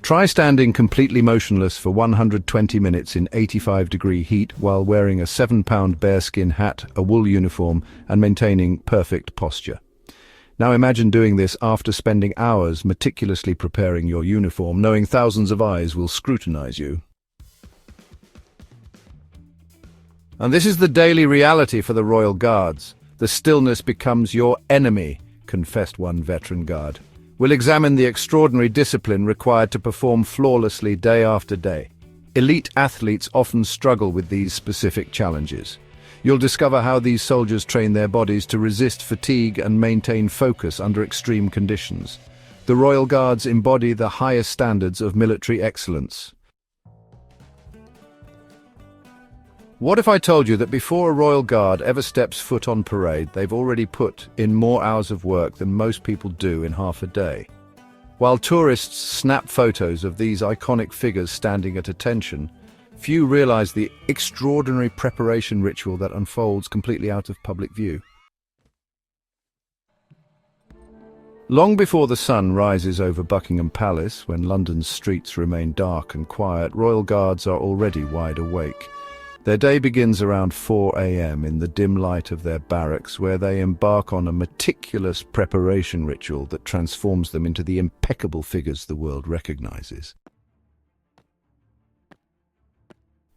Try standing completely motionless for 120 minutes in 85-degree heat while wearing a 7-pound bearskin hat, a wool uniform, and maintaining perfect posture. Now imagine doing this after spending hours meticulously preparing your uniform, knowing thousands of eyes will scrutinize you. And this is the daily reality for the Royal Guards. The stillness becomes your enemy, confessed one veteran guard. We'll examine the extraordinary discipline required to perform flawlessly day after day. Elite athletes often struggle with these specific challenges. You'll discover how these soldiers train their bodies to resist fatigue and maintain focus under extreme conditions. The Royal Guards embody the highest standards of military excellence. What if I told you that before a Royal Guard ever steps foot on parade, they've already put in more hours of work than most people do in half a day? While tourists snap photos of these iconic figures standing at attention, few realize the extraordinary preparation ritual that unfolds completely out of public view. Long before the sun rises over Buckingham Palace, when London's streets remain dark and quiet, Royal Guards are already wide awake. Their day begins around 4 a.m. in the dim light of their barracks, where they embark on a meticulous preparation ritual that transforms them into the impeccable figures the world recognizes.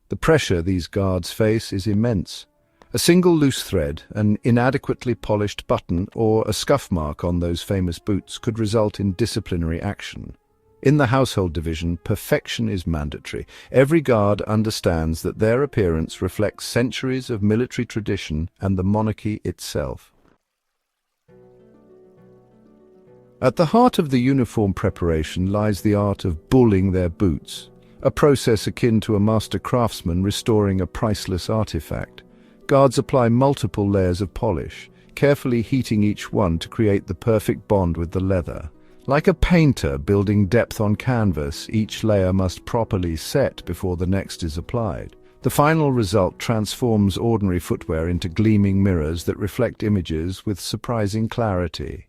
The pressure these guards face is immense. A single loose thread, an inadequately polished button, or a scuff mark on those famous boots could result in disciplinary action. In the household division, perfection is mandatory. Every guard understands that their appearance reflects centuries of military tradition and the monarchy itself. At the heart of the uniform preparation lies the art of bulling their boots, a process akin to a master craftsman restoring a priceless artifact. Guards apply multiple layers of polish, carefully heating each one to create the perfect bond with the leather. Like a painter building depth on canvas, each layer must properly set before the next is applied. The final result transforms ordinary footwear into gleaming mirrors that reflect images with surprising clarity.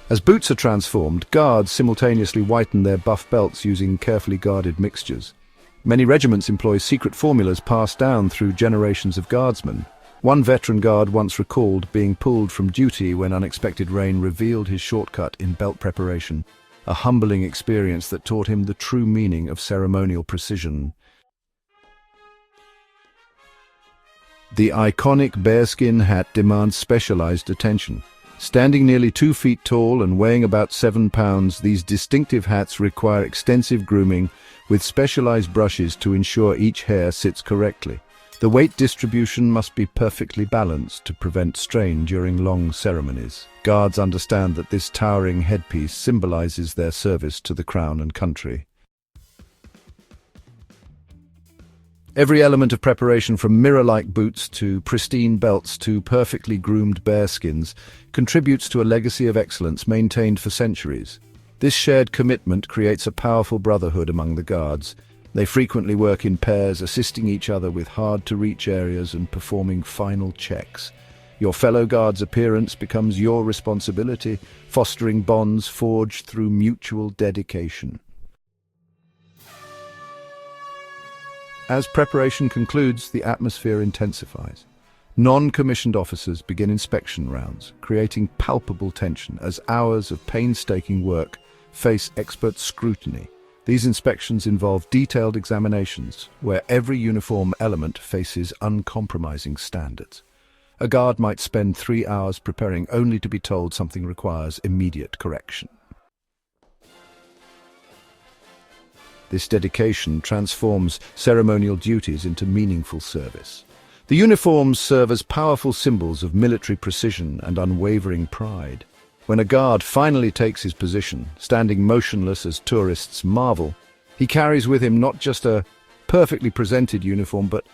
As boots are transformed, guards simultaneously whiten their buff belts using carefully guarded mixtures. Many regiments employ secret formulas passed down through generations of guardsmen. One veteran guard once recalled being pulled from duty when unexpected rain revealed his shortcut in belt preparation, a humbling experience that taught him the true meaning of ceremonial precision. The iconic bearskin hat demands specialized attention. Standing nearly 2 feet tall and weighing about 7 pounds, these distinctive hats require extensive grooming with specialized brushes to ensure each hair sits correctly. The weight distribution must be perfectly balanced to prevent strain during long ceremonies. Guards understand that this towering headpiece symbolizes their service to the crown and country. Every element of preparation, from mirror-like boots to pristine belts to perfectly groomed bearskins, contributes to a legacy of excellence maintained for centuries. This shared commitment creates a powerful brotherhood among the guards. They frequently work in pairs, assisting each other with hard-to-reach areas and performing final checks. Your fellow guard's appearance becomes your responsibility, fostering bonds forged through mutual dedication. As preparation concludes, the atmosphere intensifies. Non-commissioned officers begin inspection rounds, creating palpable tension as hours of painstaking work face expert scrutiny. These inspections involve detailed examinations, where every uniform element faces uncompromising standards. A guard might spend 3 hours preparing only to be told something requires immediate correction. This dedication transforms ceremonial duties into meaningful service. The uniforms serve as powerful symbols of military precision and unwavering pride. When a guard finally takes his position, standing motionless as tourists marvel, he carries with him not just a perfectly presented uniform, but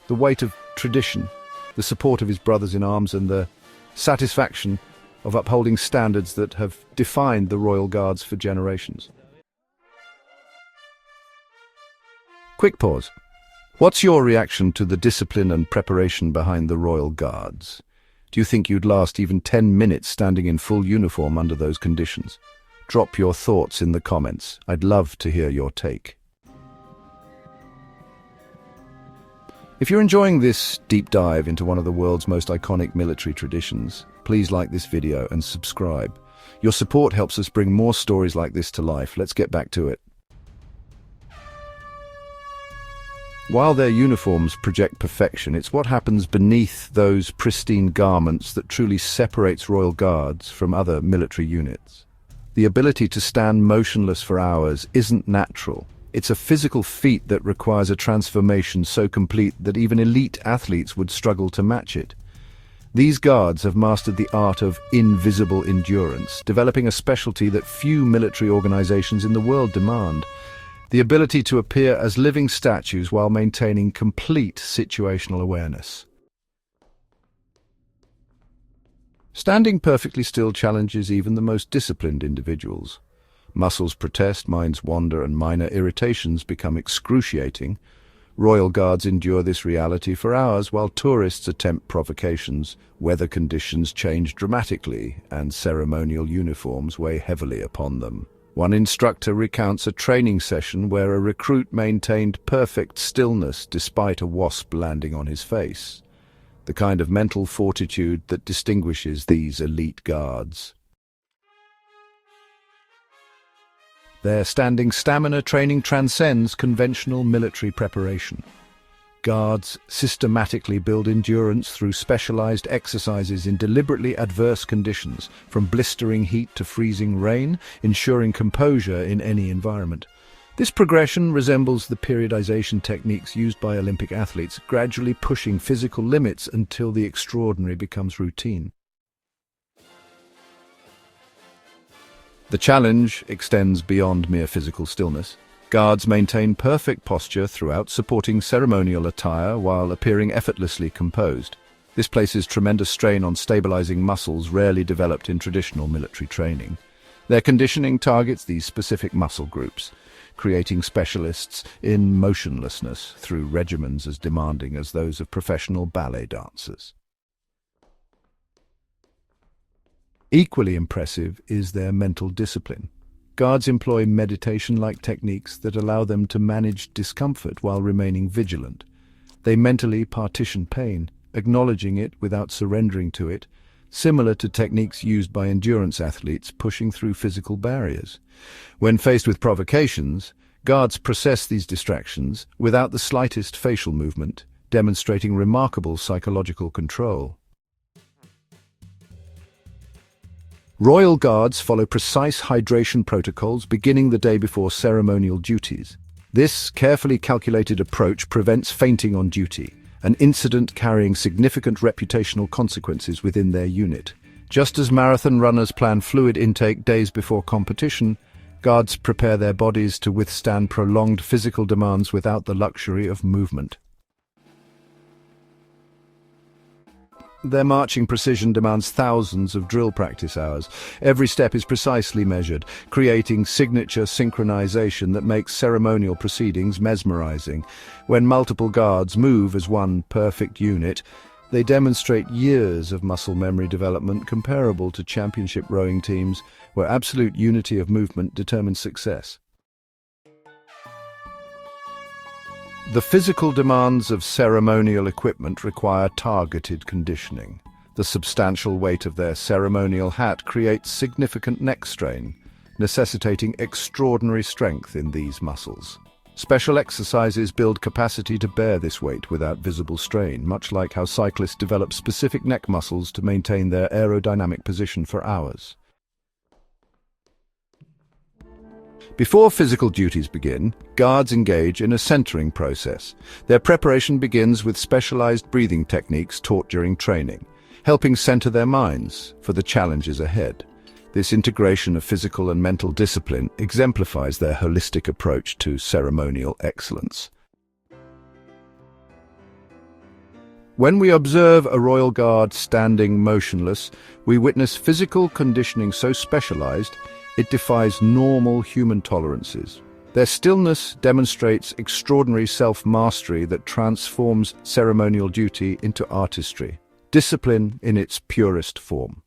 the weight of tradition, the support of his brothers in arms, and the satisfaction of upholding standards that have defined the Royal Guards for generations. Quick pause. What's your reaction to the discipline and preparation behind the Royal Guards? Do you think you'd last even 10 minutes standing in full uniform under those conditions? Drop your thoughts in the comments. I'd love to hear your take. If you're enjoying this deep dive into one of the world's most iconic military traditions, please like this video and subscribe. Your support helps us bring more stories like this to life. Let's get back to it. While their uniforms project perfection, it's what happens beneath those pristine garments that truly separates royal guards from other military units. The ability to stand motionless for hours isn't natural. It's a physical feat that requires a transformation so complete that even elite athletes would struggle to match it. These guards have mastered the art of invisible endurance, developing a specialty that few military organizations in the world demand: the ability to appear as living statues while maintaining complete situational awareness. Standing perfectly still challenges even the most disciplined individuals. Muscles protest, minds wander, and minor irritations become excruciating. Royal guards endure this reality for hours while tourists attempt provocations. Weather conditions change dramatically, and ceremonial uniforms weigh heavily upon them. One instructor recounts a training session where a recruit maintained perfect stillness despite a wasp landing on his face. The kind of mental fortitude that distinguishes these elite guards. Their standing stamina training transcends conventional military preparation. Guards systematically build endurance through specialized exercises in deliberately adverse conditions, from blistering heat to freezing rain, ensuring composure in any environment. This progression resembles the periodization techniques used by Olympic athletes, gradually pushing physical limits until the extraordinary becomes routine. The challenge extends beyond mere physical stillness. Guards maintain perfect posture throughout, supporting ceremonial attire while appearing effortlessly composed. This places tremendous strain on stabilizing muscles rarely developed in traditional military training. Their conditioning targets these specific muscle groups, creating specialists in motionlessness through regimens as demanding as those of professional ballet dancers. Equally impressive is their mental discipline. Guards employ meditation-like techniques that allow them to manage discomfort while remaining vigilant. They mentally partition pain, acknowledging it without surrendering to it, similar to techniques used by endurance athletes pushing through physical barriers. When faced with provocations, guards process these distractions without the slightest facial movement, demonstrating remarkable psychological control. Royal guards follow precise hydration protocols beginning the day before ceremonial duties. This carefully calculated approach prevents fainting on duty, an incident carrying significant reputational consequences within their unit. Just as marathon runners plan fluid intake days before competition, guards prepare their bodies to withstand prolonged physical demands without the luxury of movement. Their marching precision demands thousands of drill practice hours. Every step is precisely measured, creating signature synchronization that makes ceremonial proceedings mesmerizing. When multiple guards move as one perfect unit, they demonstrate years of muscle memory development comparable to championship rowing teams, where absolute unity of movement determines success. The physical demands of ceremonial equipment require targeted conditioning. The substantial weight of their ceremonial hat creates significant neck strain, necessitating extraordinary strength in these muscles. Special exercises build capacity to bear this weight without visible strain, much like how cyclists develop specific neck muscles to maintain their aerodynamic position for hours. Before physical duties begin, guards engage in a centering process. Their preparation begins with specialized breathing techniques taught during training, helping center their minds for the challenges ahead. This integration of physical and mental discipline exemplifies their holistic approach to ceremonial excellence. When we observe a royal guard standing motionless, we witness physical conditioning so specialized it defies normal human tolerances. Their stillness demonstrates extraordinary self-mastery that transforms ceremonial duty into artistry, discipline in its purest form.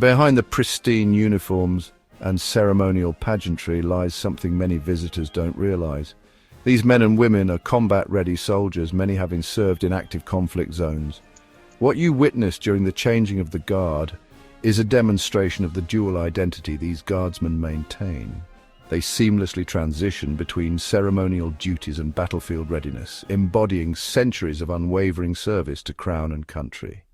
Behind the pristine uniforms and ceremonial pageantry lies something many visitors don't realize. These men and women are combat-ready soldiers, many having served in active conflict zones. What you witness during the changing of the guard is a demonstration of the dual identity these guardsmen maintain. They seamlessly transition between ceremonial duties and battlefield readiness, embodying centuries of unwavering service to crown and country.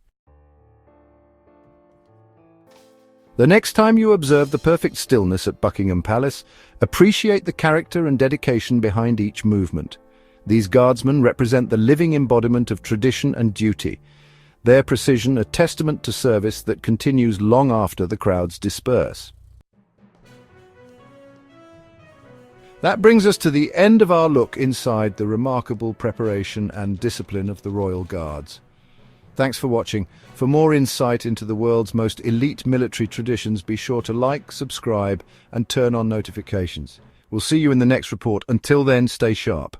The next time you observe the perfect stillness at Buckingham Palace, appreciate the character and dedication behind each movement. These guardsmen represent the living embodiment of tradition and duty, their precision a testament to service that continues long after the crowds disperse. That brings us to the end of our look inside the remarkable preparation and discipline of the Royal Guards. Thanks for watching. For more insight into the world's most elite military traditions, be sure to like, subscribe, and turn on notifications. We'll see you in the next report. Until then, stay sharp.